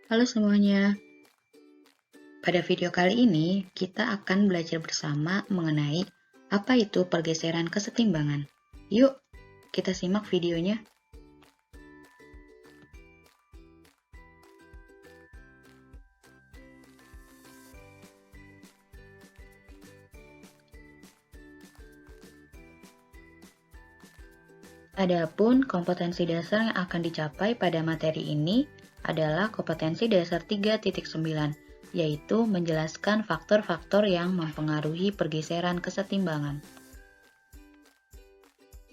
Halo semuanya, pada video kali ini kita akan belajar bersama mengenai apa itu pergeseran kesetimbangan. Yuk, kita simak videonya. Adapun kompetensi dasar yang akan dicapai pada materi ini adalah kompetensi dasar 3.9, yaitu menjelaskan faktor-faktor yang mempengaruhi pergeseran kesetimbangan.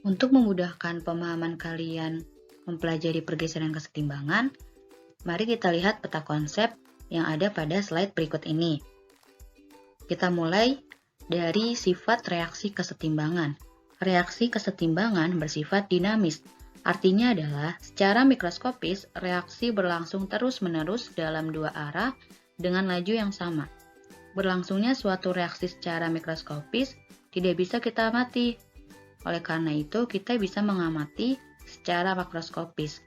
Untuk memudahkan pemahaman kalian mempelajari pergeseran kesetimbangan, mari kita lihat peta konsep yang ada pada slide berikut ini. Kita mulai dari sifat reaksi kesetimbangan. Reaksi kesetimbangan bersifat dinamis. Artinya adalah, secara mikroskopis, reaksi berlangsung terus-menerus dalam dua arah dengan laju yang sama. Berlangsungnya suatu reaksi secara mikroskopis tidak bisa kita amati. Oleh karena itu, kita bisa mengamati secara makroskopis.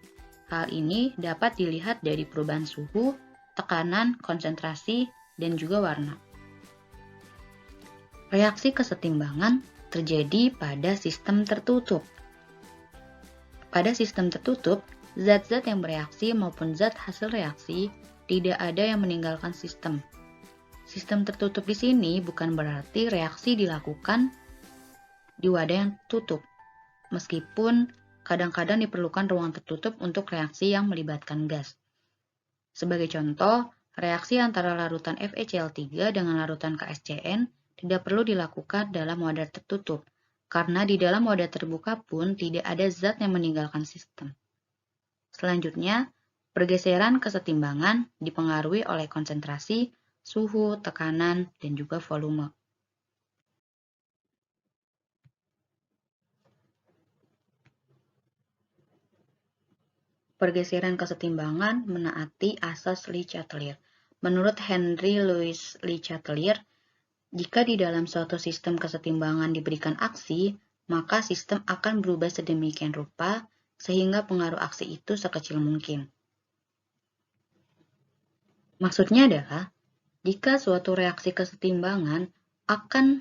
Hal ini dapat dilihat dari perubahan suhu, tekanan, konsentrasi, dan juga warna. Reaksi kesetimbangan terjadi pada sistem tertutup. Pada sistem tertutup, zat-zat yang bereaksi maupun zat hasil reaksi tidak ada yang meninggalkan sistem. Sistem tertutup di sini bukan berarti reaksi dilakukan di wadah yang tutup, meskipun kadang-kadang diperlukan ruang tertutup untuk reaksi yang melibatkan gas. Sebagai contoh, reaksi antara larutan FeCl3 dengan larutan KSCN tidak perlu dilakukan dalam wadah tertutup, karena di dalam wadah terbuka pun tidak ada zat yang meninggalkan sistem. Selanjutnya, pergeseran kesetimbangan dipengaruhi oleh konsentrasi, suhu, tekanan, dan juga volume. Pergeseran kesetimbangan menaati asas Le Chatelier. Menurut Henry Louis Le Chatelier, jika di dalam suatu sistem kesetimbangan diberikan aksi, maka sistem akan berubah sedemikian rupa sehingga pengaruh aksi itu sekecil mungkin. Maksudnya adalah, jika suatu reaksi kesetimbangan akan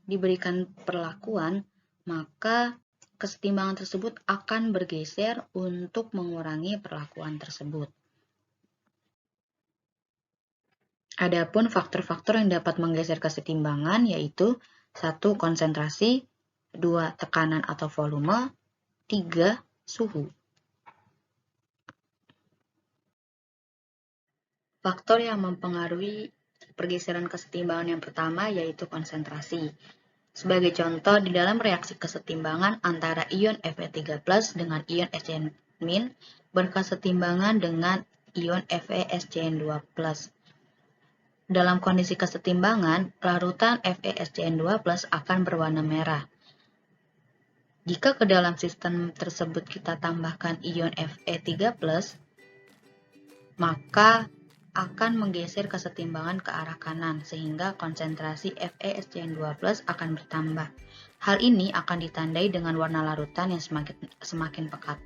diberikan perlakuan, maka kesetimbangan tersebut akan bergeser untuk mengurangi perlakuan tersebut. Adapun faktor-faktor yang dapat menggeser kesetimbangan yaitu 1. Konsentrasi, 2. Tekanan atau volume, 3. Suhu. Faktor yang mempengaruhi pergeseran kesetimbangan yang pertama yaitu konsentrasi. Sebagai contoh, di dalam reaksi kesetimbangan antara ion Fe3+ dengan ion SCN- berkesetimbangan dengan ion FeSCN2+. Dalam kondisi kesetimbangan, larutan FeSCN2+ akan berwarna merah. Jika ke dalam sistem tersebut kita tambahkan ion Fe3+, maka akan menggeser kesetimbangan ke arah kanan, sehingga konsentrasi FeSCN2+ akan bertambah. Hal ini akan ditandai dengan warna larutan yang semakin pekat.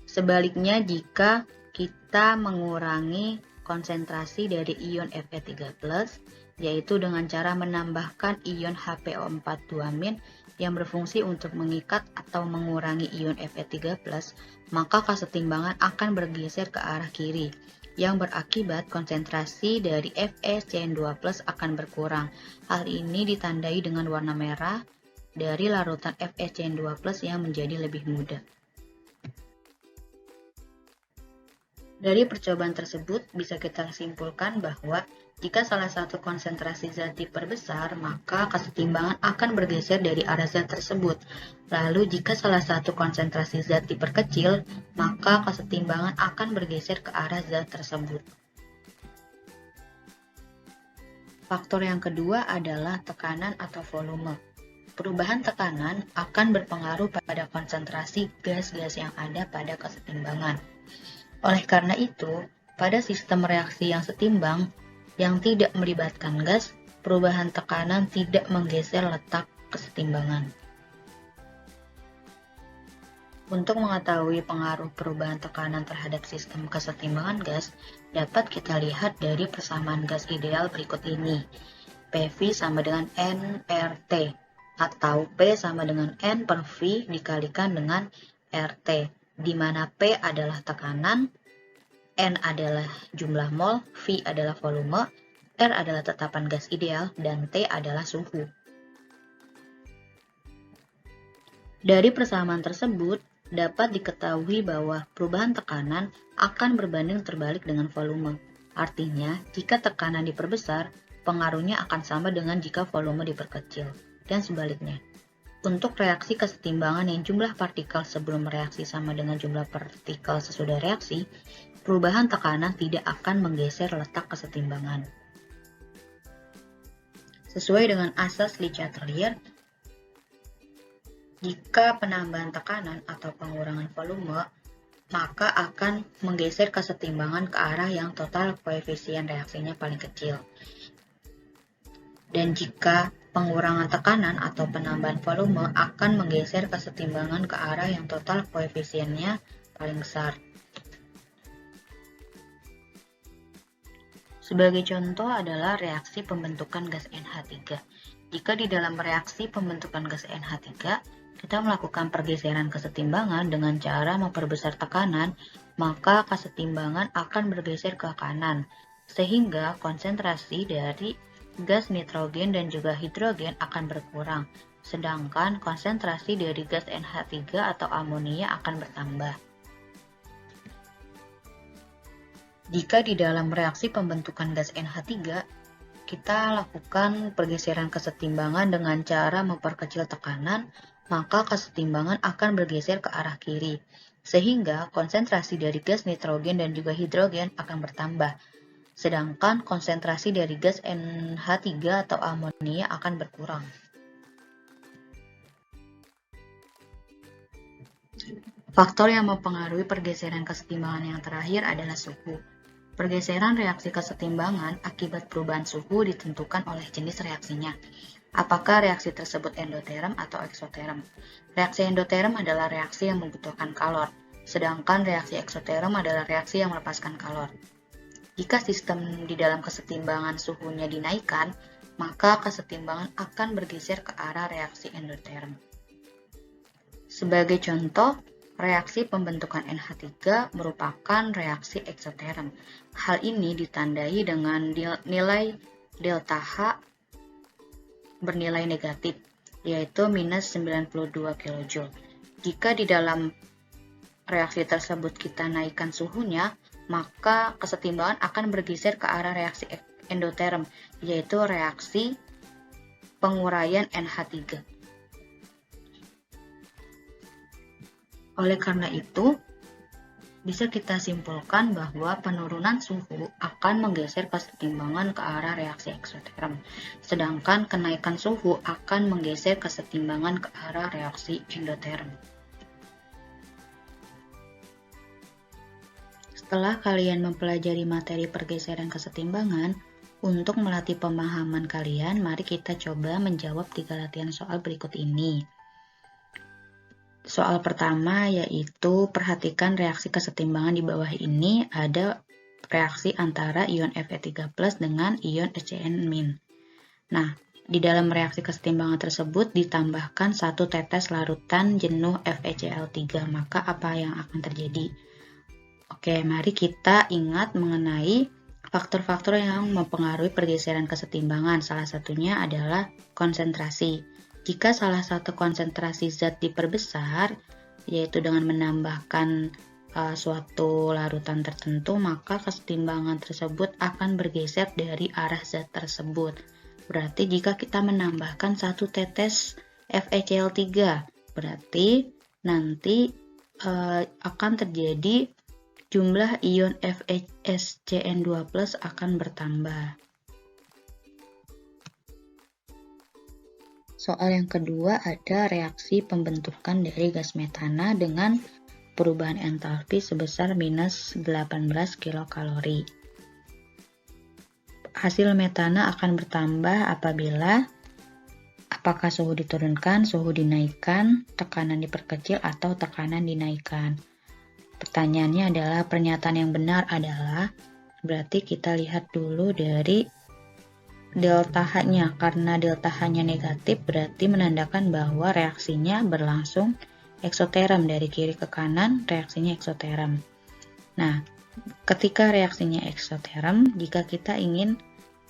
Sebaliknya, jika kita mengurangi konsentrasi dari ion Fe3+, yaitu dengan cara menambahkan ion HPO42- yang berfungsi untuk mengikat atau mengurangi ion Fe3+, maka kesetimbangan akan bergeser ke arah kiri, yang berakibat konsentrasi dari FeCN2+ akan berkurang. Hal ini ditandai dengan warna merah dari larutan FeCN2+ yang menjadi lebih muda. Dari percobaan tersebut, bisa kita simpulkan bahwa jika salah satu konsentrasi zat diperbesar, maka kesetimbangan akan bergeser dari arah zat tersebut. Lalu, jika salah satu konsentrasi zat diperkecil, maka kesetimbangan akan bergeser ke arah zat tersebut. Faktor yang kedua adalah tekanan atau volume. Perubahan tekanan akan berpengaruh pada konsentrasi gas-gas yang ada pada kesetimbangan. Oleh karena itu, pada sistem reaksi yang setimbang, yang tidak melibatkan gas, perubahan tekanan tidak menggeser letak kesetimbangan. Untuk mengetahui pengaruh perubahan tekanan terhadap sistem kesetimbangan gas, dapat kita lihat dari persamaan gas ideal berikut ini. PV sama dengan nRT, atau P sama dengan N per V dikalikan dengan RT, di mana P adalah tekanan, N adalah jumlah mol, V adalah volume, R adalah tetapan gas ideal, dan T adalah suhu. Dari persamaan tersebut, dapat diketahui bahwa perubahan tekanan akan berbanding terbalik dengan volume. Artinya, jika tekanan diperbesar, pengaruhnya akan sama dengan jika volume diperkecil, dan sebaliknya. Untuk reaksi kesetimbangan yang jumlah partikel sebelum reaksi sama dengan jumlah partikel sesudah reaksi, perubahan tekanan tidak akan menggeser letak kesetimbangan. Sesuai dengan asas Le Chatelier, jika penambahan tekanan atau pengurangan volume, maka akan menggeser kesetimbangan ke arah yang total koefisien reaksinya paling kecil. Dan jika pengurangan tekanan atau penambahan volume akan menggeser kesetimbangan ke arah yang total koefisiennya paling besar. Sebagai contoh adalah reaksi pembentukan gas NH3. Jika di dalam reaksi pembentukan gas NH3, kita melakukan pergeseran kesetimbangan dengan cara memperbesar tekanan, maka kesetimbangan akan bergeser ke kanan, sehingga konsentrasi dari gas nitrogen dan juga hidrogen akan berkurang, sedangkan konsentrasi dari gas NH3 atau amonia akan bertambah. Jika di dalam reaksi pembentukan gas NH3, kita lakukan pergeseran kesetimbangan dengan cara memperkecil tekanan, maka kesetimbangan akan bergeser ke arah kiri, sehingga konsentrasi dari gas nitrogen dan juga hidrogen akan bertambah, sedangkan konsentrasi dari gas NH3 atau amonia akan berkurang. Faktor yang mempengaruhi pergeseran kesetimbangan yang terakhir adalah suhu. Pergeseran reaksi kesetimbangan akibat perubahan suhu ditentukan oleh jenis reaksinya. Apakah reaksi tersebut endoterm atau eksoterm? Reaksi endoterm adalah reaksi yang membutuhkan kalor, sedangkan reaksi eksoterm adalah reaksi yang melepaskan kalor. Jika sistem di dalam kesetimbangan suhunya dinaikkan, maka kesetimbangan akan bergeser ke arah reaksi endoterm. Sebagai contoh, reaksi pembentukan NH3 merupakan reaksi eksoterm. Hal ini ditandai dengan nilai delta H bernilai negatif, yaitu minus 92 kJ. Jika di dalam reaksi tersebut kita naikkan suhunya, maka kesetimbangan akan bergeser ke arah reaksi endoterm, yaitu reaksi penguraian NH3. Oleh karena itu, bisa kita simpulkan bahwa penurunan suhu akan menggeser kesetimbangan ke arah reaksi eksoterm, sedangkan kenaikan suhu akan menggeser kesetimbangan ke arah reaksi endoterm. Setelah kalian mempelajari materi pergeseran kesetimbangan, untuk melatih pemahaman kalian, mari kita coba menjawab 3 latihan soal berikut ini. Soal pertama yaitu perhatikan reaksi kesetimbangan di bawah ini, ada reaksi antara ion Fe3+ dengan ion HCN-. Nah, di dalam reaksi kesetimbangan tersebut ditambahkan 1 tetes larutan jenuh FeCl3, maka apa yang akan terjadi? Oke, mari kita ingat mengenai faktor-faktor yang mempengaruhi pergeseran kesetimbangan. Salah satunya adalah konsentrasi. Jika salah satu konsentrasi zat diperbesar, yaitu dengan menambahkan suatu larutan tertentu, maka kesetimbangan tersebut akan bergeser dari arah zat tersebut. Berarti jika kita menambahkan 1 tetes FeCl3, berarti nanti akan terjadi jumlah ion FeSCN2+ akan bertambah. Soal yang kedua ada reaksi pembentukan dari gas metana dengan perubahan entalpi sebesar minus 18 kilokalori. Hasil metana akan bertambah apabila Apakah suhu diturunkan, suhu dinaikkan, tekanan diperkecil, atau tekanan dinaikkan? Pertanyaannya adalah, pernyataan yang benar adalah, berarti kita lihat dulu dari delta H-nya. Karena delta H-nya negatif, berarti menandakan bahwa reaksinya berlangsung eksoterm. Dari kiri ke kanan, reaksinya eksoterm. Nah, ketika reaksinya eksoterm, jika kita ingin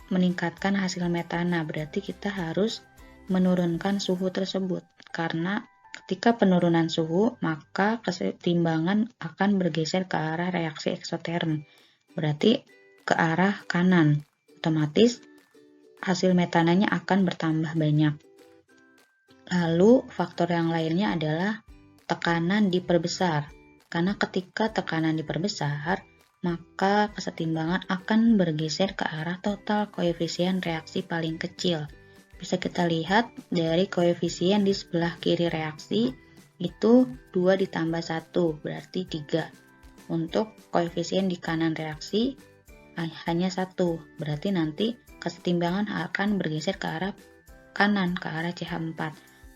meningkatkan hasil metana, berarti kita harus menurunkan suhu tersebut. Karena ketika penurunan suhu, maka kesetimbangan akan bergeser ke arah reaksi eksoterm. Berarti ke arah kanan. Otomatis hasil metananya akan bertambah banyak. Lalu faktor yang lainnya adalah tekanan diperbesar. Karena ketika tekanan diperbesar, maka kesetimbangan akan bergeser ke arah total koefisien reaksi paling kecil. Bisa kita lihat dari koefisien di sebelah kiri reaksi itu 2 ditambah 1 berarti 3. Untuk koefisien di kanan reaksi hanya 1, berarti nanti kesetimbangan akan bergeser ke arah kanan, ke arah CH4.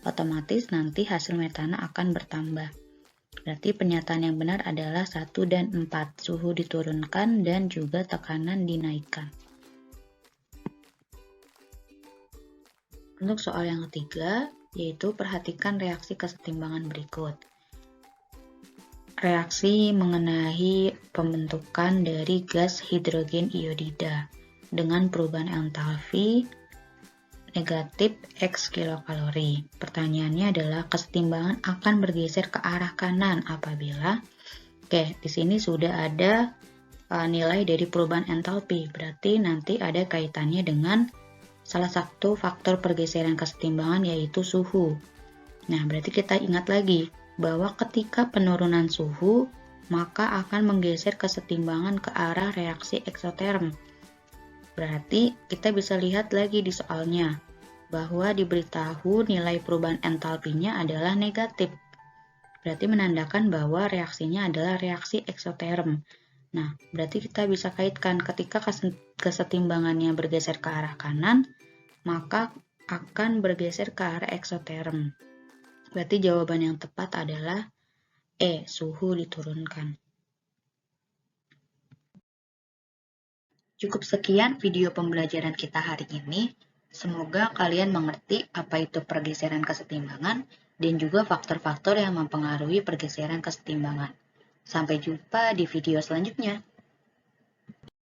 Otomatis nanti hasil metana akan bertambah. Berarti pernyataan yang benar adalah 1 dan 4, suhu diturunkan dan juga tekanan dinaikkan. Untuk soal yang ketiga, yaitu perhatikan reaksi kesetimbangan berikut. Reaksi mengenai pembentukan dari gas hidrogen iodida dengan perubahan entalpi negatif X kilokalori. Pertanyaannya adalah kesetimbangan akan bergeser ke arah kanan apabila, di sini sudah ada nilai dari perubahan entalpi, berarti nanti ada kaitannya dengan salah satu faktor pergeseran kesetimbangan yaitu suhu. Nah, berarti kita ingat lagi bahwa ketika penurunan suhu, maka akan menggeser kesetimbangan ke arah reaksi eksoterm. Berarti kita bisa lihat lagi di soalnya, bahwa diberitahu nilai perubahan entalpinya adalah negatif. Berarti menandakan bahwa reaksinya adalah reaksi eksoterm. Nah, berarti kita bisa kaitkan ketika kesetimbangannya bergeser ke arah kanan, maka akan bergeser ke arah eksoterm. Berarti jawaban yang tepat adalah E, suhu diturunkan. Cukup sekian video pembelajaran kita hari ini. Semoga kalian mengerti apa itu pergeseran kesetimbangan dan juga faktor-faktor yang mempengaruhi pergeseran kesetimbangan. Sampai jumpa di video selanjutnya.